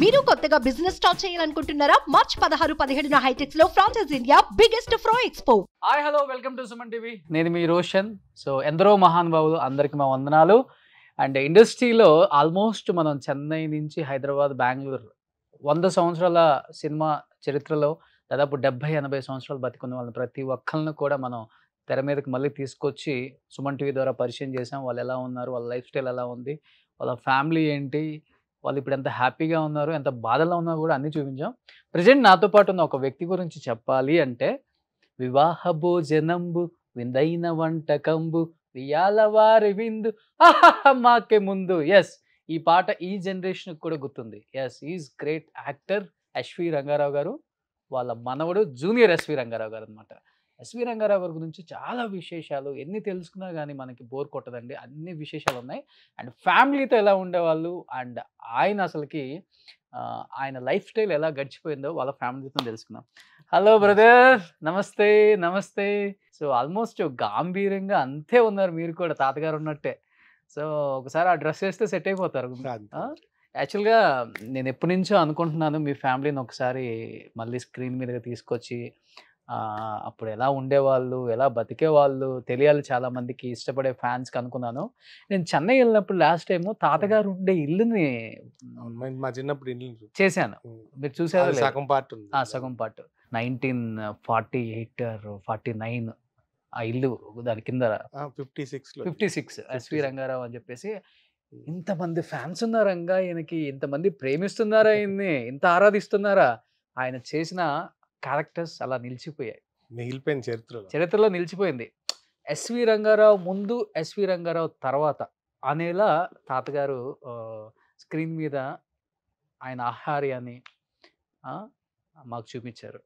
మీరు కొత్తగా business start చేయాలనుకుంటున్నారా? మార్చ్ 16-17 హైటెక్స్ లో franchise India biggest ఫ్రో expo. Hi hello welcome to Suman TV. నేను మీ రోషన్. సో ఎందరో మహానుభావులు, అందరికి మా వందనాలు. అండ్ ఇండస్ట్రీలో ఆల్మోస్ట్ మనం చెన్నై నుంచి హైదరాబాద్, బెంగళూరు 100 సంవత్సరాల సినిమా చరిత్రలో దాదాపు 70-80 సంవత్సరాలు బతికున్న వాళ్ళని ప్రతి ఒక్కరిని కూడా మనం తెర మీదకి మళ్ళీ తీసుకొచ్చి సుమన్ టీవీ ద్వారా పరిచయం చేసాం. వాళ్ళు ఎలా ఉన్నారు, వాళ్ళ లైఫ్ స్టైల్ ఎలా ఉంది, వాళ్ళ ఫ్యామిలీ ఏంటి, వాళ్ళు ఇప్పుడు ఎంత హ్యాపీగా ఉన్నారు, ఎంత బాధలో ఉన్నారు కూడా అన్నీ చూపించాం. ప్రజెంట్ నాతో పాటు ఉన్న ఒక వ్యక్తి గురించి చెప్పాలి అంటే, వివాహ భోజనంబు విందైన వంటకంబు వియాల వారి విందు మాకే ముందు. ఎస్, ఈ పాట ఈ జనరేషన్కి కూడా గుర్తుంది. Yes, is great actor S రంగారావు గారు. వాళ్ళ మనవడు జూనియర్ ఎస్వి రంగారావు గారు అనమాట. ఎస్వి రంగారావు గారి గురించి చాలా విశేషాలు ఎన్ని తెలుసుకున్నా కానీ మనకి బోర్ కొట్టదండి. అన్ని విశేషాలు ఉన్నాయి. అండ్ ఫ్యామిలీతో ఎలా ఉండేవాళ్ళు, అండ్ ఆయన అసలుకి ఆయన లైఫ్ స్టైల్ ఎలా గడిచిపోయిందో వాళ్ళ ఫ్యామిలీతో తెలుసుకుందాం. హలో బ్రదర్, నమస్తే. నమస్తే. సో ఆల్మోస్ట్ గాంభీర్యంగా అంతే ఉన్నారు మీరు కూడా, తాతగారు ఉన్నట్టే. సో ఒకసారి ఆ డ్రెస్ వేస్తే సెట్ అయిపోతారు. యాక్చువల్గా నేను ఎప్పటి నుంచో అనుకుంటున్నాను మీ ఫ్యామిలీని ఒకసారి మళ్ళీ స్క్రీన్ మీదగా తీసుకొచ్చి అప్పుడు ఎలా ఉండేవాళ్ళు, ఎలా బతికేవాళ్ళు తెలియాలి చాలా మందికి, ఇష్టపడే ఫ్యాన్స్కి అనుకున్నాను. నేను చెన్నై వెళ్ళినప్పుడు లాస్ట్ టైం తాతగారు ఉండే ఇల్లుని మా చిన్నప్పుడు ఇల్లు చేశాను. మీరు చూసారు? సగం పార్ట్ ఉంది. సగం పార్ట్ 1948 or 49 ఆ ఇల్లు, దాని కింద 56 ఎస్వి రంగారావు అని చెప్పేసి. ఇంతమంది ఫ్యాన్స్ ఉన్నారంగా ఈయనకి, ఇంతమంది ప్రేమిస్తున్నారా ఆయన్ని, ఇంత ఆరాధిస్తున్నారా. ఆయన చేసిన క్యారెక్టర్స్ అలా నిలిచిపోయాయి, మిగిలిపోయిన చరిత్రలో నిలిచిపోయింది. ఎస్వి రంగారావు ముందు, ఎస్వి రంగారావు తర్వాత అనేలా తాతగారు స్క్రీన్ మీద ఆయన ఆహార్యాన్ని మాకు చూపించారు.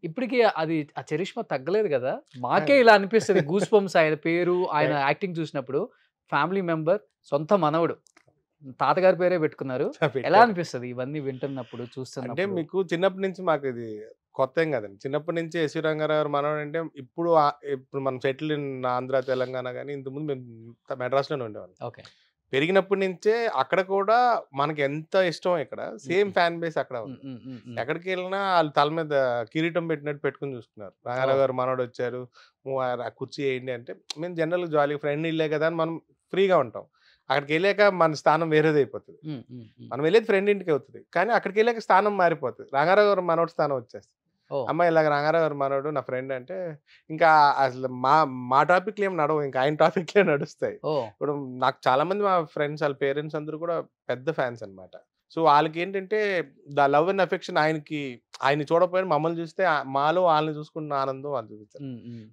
ఇప్పటికీ అది ఆ చరిష్మా తగ్గలేదు కదా. మాకే ఇలా అనిపిస్తుంది. గూస్ బంప్స్ ఆయన పేరు, ఆయన యాక్టింగ్ చూసినప్పుడు. ఫ్యామిలీ మెంబర్, సొంత మనవడు, తాతగారి పేరే పెట్టుకున్నారు. ఎలా అనిపిస్తుంది ఇవన్నీ వింటున్నప్పుడు, చూస్తున్నప్పుడు? అంటే మీకు చిన్నప్పటి నుంచి మాకు ఇది కొత్త ఏం కదండి. చిన్నప్పటి నుంచి ఎస్వి రంగారావు మనవడు అంటే ఇప్పుడు మనం సెటిల్ ఇన్ ఆంధ్ర, తెలంగాణ, కానీ ఇంతకుముందు మేము మెడ్రాస్లోనే ఉండేవాళ్ళం. ఓకే. పెరిగినప్పటి నుంచే అక్కడ కూడా మనకి ఎంత ఇష్టం, ఇక్కడ సేమ్ ఫ్యాన్ బేస్ అక్కడ ఉంది. ఎక్కడికి వెళ్ళినా వాళ్ళు తల మీద కిరీటం పెట్టినట్టు పెట్టుకుని చూసుకున్నారు. రంగారావు గారు మనోడు వచ్చారు, కుర్చీ వేయండి అంటే మేము జనరల్గా జాలీగా ఫ్రెండ్ ఇల్లే కదా అని మనం ఫ్రీగా ఉంటాం. అక్కడికి వెళ్ళాక మన స్థానం వేరేది అయిపోతుంది. మనం వెళ్ళేది ఫ్రెండ్ ఇంటికి అవుతుంది, కానీ అక్కడికి వెళ్ళాక స్థానం మారిపోతుంది. రంగారావు గారు మనోడు స్థానం వచ్చేస్తుంది. అమ్మాయి ఇలాగ రంగారావు గారు మనోడు నా ఫ్రెండ్ అంటే ఇంకా అసలు మా టాపిక్లు ఏం నడవు, ఇంకా ఆయన టాపిక్లే నడుస్తాయి. ఇప్పుడు నాకు చాలా మంది మా ఫ్రెండ్స్, వాళ్ళ పేరెంట్స్ అందరూ కూడా పెద్ద ఫ్యాన్స్ అనమాట. సో వాళ్ళకి ఏంటంటే ద లవ్ అండ్ అఫెక్షన్ ఆయన చూడకపోయినా మమ్మల్ని చూస్తే మాలో వాళ్ళని చూసుకున్న ఆనందం వాళ్ళు చూపిస్తారు.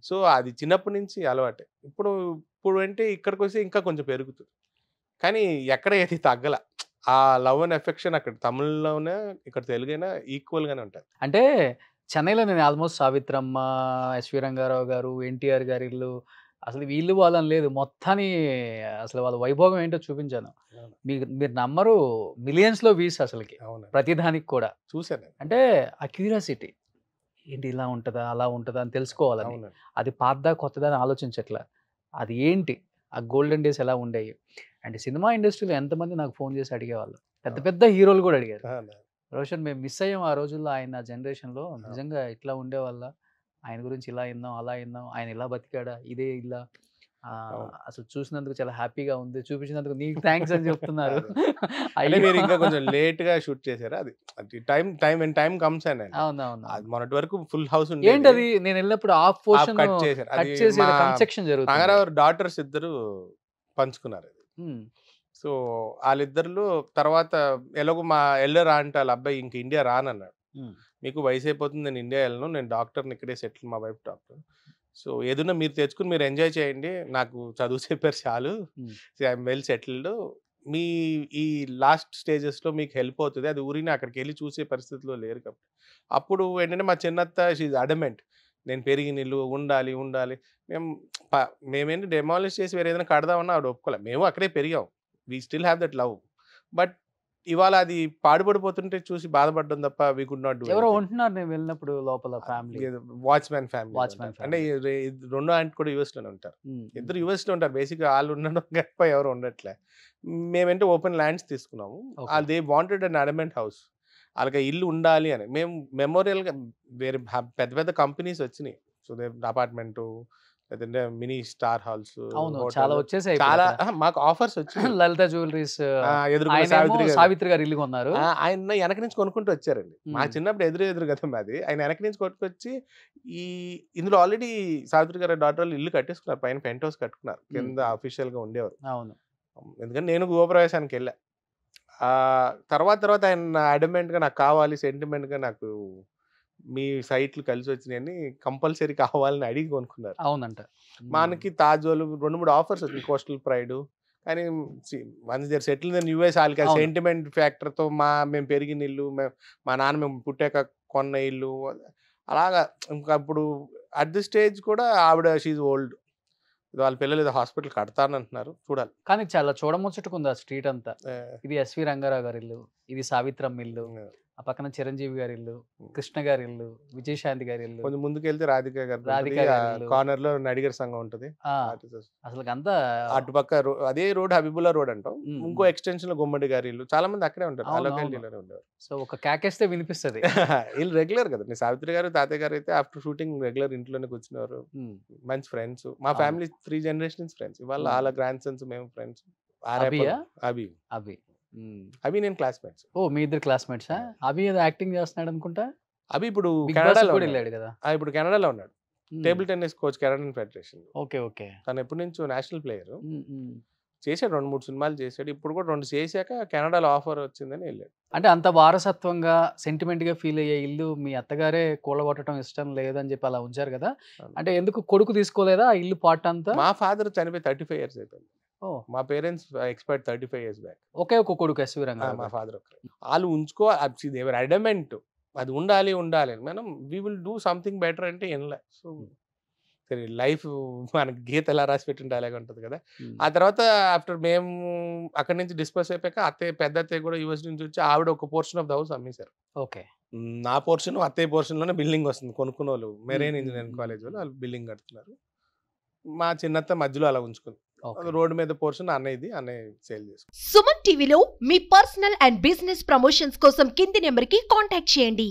సో అది చిన్నప్పటి నుంచి అలవాటే. ఇప్పుడు అంటే ఇక్కడికి వస్తే ఇంకా కొంచెం పెరుగుతుంది, కానీ ఎక్కడ ఏది తగ్గల. ఆ లవ్ అండ్ అఫెక్షన్ అక్కడ తమిళ్లోనే, ఇక్కడ తెలుగైనా ఈక్వల్ గానే ఉంటుంది. అంటే చెన్నైలో నేను ఆల్మోస్ట్ సావిత్రమ్మ, ఎస్వి రంగారావు గారు, ఎన్టీఆర్ గారి ఇల్లు, అసలు వీళ్ళు వాళ్ళని లేదు, మొత్తాన్ని అసలు వాళ్ళ వైభోగం ఏంటో చూపించాను. మీరు నమ్మరు, మిలియన్స్లో వ్యూస్ అసలుకి ప్రతిదానికి కూడా చూశాను. అంటే ఆ క్యూరియాసిటీ ఏంటి, ఇలా ఉంటుందా అలా ఉంటుందా అని తెలుసుకోవాలని. అది పాతదా కొత్తదా అని ఆలోచించట్లా. అది ఏంటి, ఆ గోల్డెన్ డేస్ ఎలా ఉండేవి. అండ్ సినిమా ఇండస్ట్రీలో ఎంతమంది నాకు ఫోన్ చేసి అడిగేవాళ్ళు, పెద్ద పెద్ద హీరోలు కూడా అడిగారు. రోషన్, మేము మిస్ అయ్యాం ఆ రోజుల్లో ఆయన జనరేషన్లో, నిజంగా ఇట్లా ఉండేవాళ్ళ, ఆయన గురించి ఇలా విన్నాం అలా విన్నాం, ఆయన ఇలా బతికాడా, ఇదే ఇలా, అసలు చూసినందుకు చాలా హ్యాపీగా ఉంది, చూపించినందుకు నీకు థ్యాంక్స్ అని చెప్తున్నారు. మీరు ఇంకా కొంచెం లేట్ గా షూట్ చేశారా? అది టైం కమ్స్ అని. అవునవును, మొన్నటి వరకు ఫుల్ హౌస్ ఉంది. ఏంటది, నేను వెళ్ళినప్పుడు హాఫ్ పోర్షన్ కట్ చేసి కన్స్ట్రక్షన్ జరుగుతుంది. రంగారావు డాటర్స్ ఇద్దరు పంచుకున్నారు. సో వాళ్ళిద్దరు తర్వాత ఎలాగో మా వెళ్ళరా అంటే వాళ్ళ అబ్బాయి ఇంక ఇండియా రానన్నాడు. మీకు వయసు అయిపోతుంది, నేను ఇండియా వెళ్ళను, నేను డాక్టర్ని ఇక్కడే సెటిల్, మా వైఫ్ డాక్టర్. సో ఏదైనా మీరు తెచ్చుకుని మీరు ఎంజాయ్ చేయండి, నాకు చదువు చెప్పారు చాలు, ఐఎమ్ వెల్ సెటిల్డ్, మీ ఈ లాస్ట్ స్టేజెస్లో మీకు హెల్ప్ అవుతుంది. అది ఊరిని అక్కడికి వెళ్ళి చూసే పరిస్థితిలో లేరు కాబట్టి. అప్పుడు ఏంటంటే మా చిన్నత్త షీజ్ అడమెంట్, నేను పెరిగిన ఇల్లు ఉండాలి. మేమేంటి డెమాలిష్ చేసి వేరే ఏదైనా కడదామన్నా ఆవిడ ఒప్పుకోలే. మేము అక్కడే పెరిగాం, we still have that love. But ఇవాళ అది పాడుపడిపోతుంటే చూసి బాధపడడం తప్ప వీ కుడ్ నాట్ డూ. ఎవరో ఉంటున్నారు నేను వెళ్ళినప్పుడు లోపల ఫ్యామిలీ, వాచ్మ్యాన్ ఫ్యామిలీ అంటే రెండో ఆంటీ కూడా యుఎస్ లోనే ఉంటారు. ఇద్దరు యుఎస్ లో ఉంటారు. బేసిక్ వాళ్ళు ఉండడం గొప్ప, ఎవరు ఉండట్లే. మేమంటే ఓపెన్ ల్యాండ్స్ తీసుకున్నాము. They wanted an adamant house, వాళ్ళకి ఇల్లు ఉండాలి అని. మేము మెమోరియల్గా వేరే పెద్ద పెద్ద కంపెనీస్ వచ్చినాయి. సో దే అపార్ట్మెంటు లేదంటే మినీ స్టార్ హాల్స్ చాలా వచ్చేసాయి. చాలా మాకు ఆఫర్స్ వచ్చాయి. లలిత జ్యువెలరీస్ ఎదురు సావిత్రి గారు ఇల్లు కొన్నారు. ఆయన వెనక నుంచి కొనుక్కుంటూ వచ్చారండి. మా చిన్నప్పుడు ఎదురు కదా మాది. ఆయన వెనక నుంచి కొట్టుకొచ్చి ఇందులో ఆల్రెడీ సావిత్రి గారి డాటర్ ఇల్లు కట్టేసుకున్నారు, పైన పెంట్ హౌస్ కట్టుకున్నారు, కింద అఫీషియల్ గా ఉండేవారు. అవును. ఎందుకంటే నేను గృహప్రవేశానికి వెళ్ళా. తర్వాత ఆయన అడమెంట్ గా నాకు కావాలి, సెంటిమెంట్ గా నాకు మీ సైట్లు కలిసి వచ్చినాయని కంపల్సరీ కావాలని అడిగి కొనుక్కున్నారు. అవునంట. మనకి తాజోలు 2-3 ఆఫర్స్ వచ్చింది, కోస్టల్ ప్రైడ్. కానీ once there settle in US, వాళ్ళకి సెంటిమెంట్ ఫ్యాక్టర్ తో మేము పెరిగిన ఇల్లు, మా నాన్న మేము పుట్టాక కొన్న ఇల్లు, అలాగా. ఇంకా ఇప్పుడు అట్ ది స్టేజ్ కూడా ఆవిడ షీజ్ ఓల్డ్, వాళ్ళ పిల్లలు ఏదో హాస్పిటల్ కడతానంటున్నారు, చూడాలి. కానీ చాలా చూడముచ్చటకుంది ఆ స్ట్రీట్ అంతా. ఇది ఎస్వి రంగారావు గారి ఇల్లు, ఇది సావిత్రమ్మ ఇల్లు, ఆ పక్కన చిరంజీవి గారి ఇల్లు, కృష్ణ గారి ఇల్లు, విజయశాంతి గారి ఇల్లు, కొంచెం ముందుకెళ్తే రాధిక గారి కార్నర్ లో నడిగర్ సంఘం ఉంటది. అసలు అంతా అటుపక్క అదే రోడ్ హబీబుల్లా రోడ్ అంటాం. ఇంకో ఎక్స్టెన్షన్ లో గుమ్మడి గారి ఇల్లు, చాలా మంది అక్కడే ఉంటారు, ఉండేవారు. సో ఒక కేకేస్తే వినిపిస్తుంది. వీళ్ళు రెగ్యులర్ కదా. సావిత్రి గారు తాతయ్య గారు అయితే ఆఫ్టర్ షూటింగ్ రెగ్యులర్ ఇంట్లోనే కూర్చున్నారు. మంచి ఫ్రెండ్స్, మా ఫ్యామిలీ 3 generations ఫ్రెండ్స్. ఇవాళ వాళ్ళ గ్రాండ్ సన్స్ మేము ఫ్రెండ్స్. అభి నేను క్లాస్మేట్స్. ఓ మీ ఇద్దరు క్లాస్మేట్స్. అభి ఏదో యాక్టింగ్ చేస్తున్నాడు అనుకుంటా. అభి ఇప్పుడు కెనడాలో వెళ్ళాడు కదా. ఇప్పుడు కెనడాలో ఉన్నాడు, table tennis coach, Canadian federation. Okay okay. తను ఎప్పటి నుంచో నేషనల్ ప్లేయర్, చేశాడు 2-3 సినిమాలు చేశాడు. ఇప్పుడు కూడా 2 చేశాక కెనడాలో ఆఫర్ వచ్చిందని వెళ్ళాడు. అంటే అంత వారసత్వంగా సెంటిమెంట్ గా ఫీల్ అయ్యే ఇల్లు మీ అత్తగారే కూలగొట్టడం ఇష్టం లేదని చెప్పి అలా ఉంచారు కదా. అంటే ఎందుకు కొడుకు తీసుకోలేదా ఆ ఇల్లు పార్ట్ అంతా? మా ఫాదర్ చనిపోయి 35 years అయిపోయింది. మా పేరెంట్స్ ఎక్స్పైర్డ్ 35 years బ్యాక్. ఒకే ఒక కొడుకు ఎస్వి రంగారావు. మా ఫాదర్ వాళ్ళు ఉంచుకోవాలి, ఎవరు అడమెంట్ అది ఉండాలి అని. మనం we will do something better అంటే ఎన్లే. సో లైఫ్ మనకి గీత ఎలా రాసి పెట్టింటే అలాగే ఉంటుంది కదా. ఆ తర్వాత ఆఫ్టర్ మేము అక్కడి నుంచి డిస్పర్స్ అయిపోయాక పెద్ద అత్తయ్య కూడా యూఎస్ నుంచి వచ్చి ఆవిడ ఒక పోర్షన్ ఆఫ్ ద హౌస్ అమ్మేశారు. ఓకే. నా పోర్షన్ అత్తయ్య పోర్షన్ లోనే బిల్డింగ్ వస్తుంది. కొనుక్కున్న వాళ్ళు మెరైన్ ఇంజనీరింగ్ కాలేజ్ వాళ్ళు బిల్డింగ్ కడుతున్నారు. మా చిన్నత్త మధ్యలో అలా ఉంచుకుంది. రోడ్డు మీద పోర్షన్ అన్నయ్యది, అన్నయ్య సేల్ చేసుకుంది. సుమన్ టీవీలో మీ పర్సనల్ అండ్ బిజినెస్ ప్రమోషన్స్ కోసం కింది నెంబర్ కి కాంటాక్ట్ చేయండి.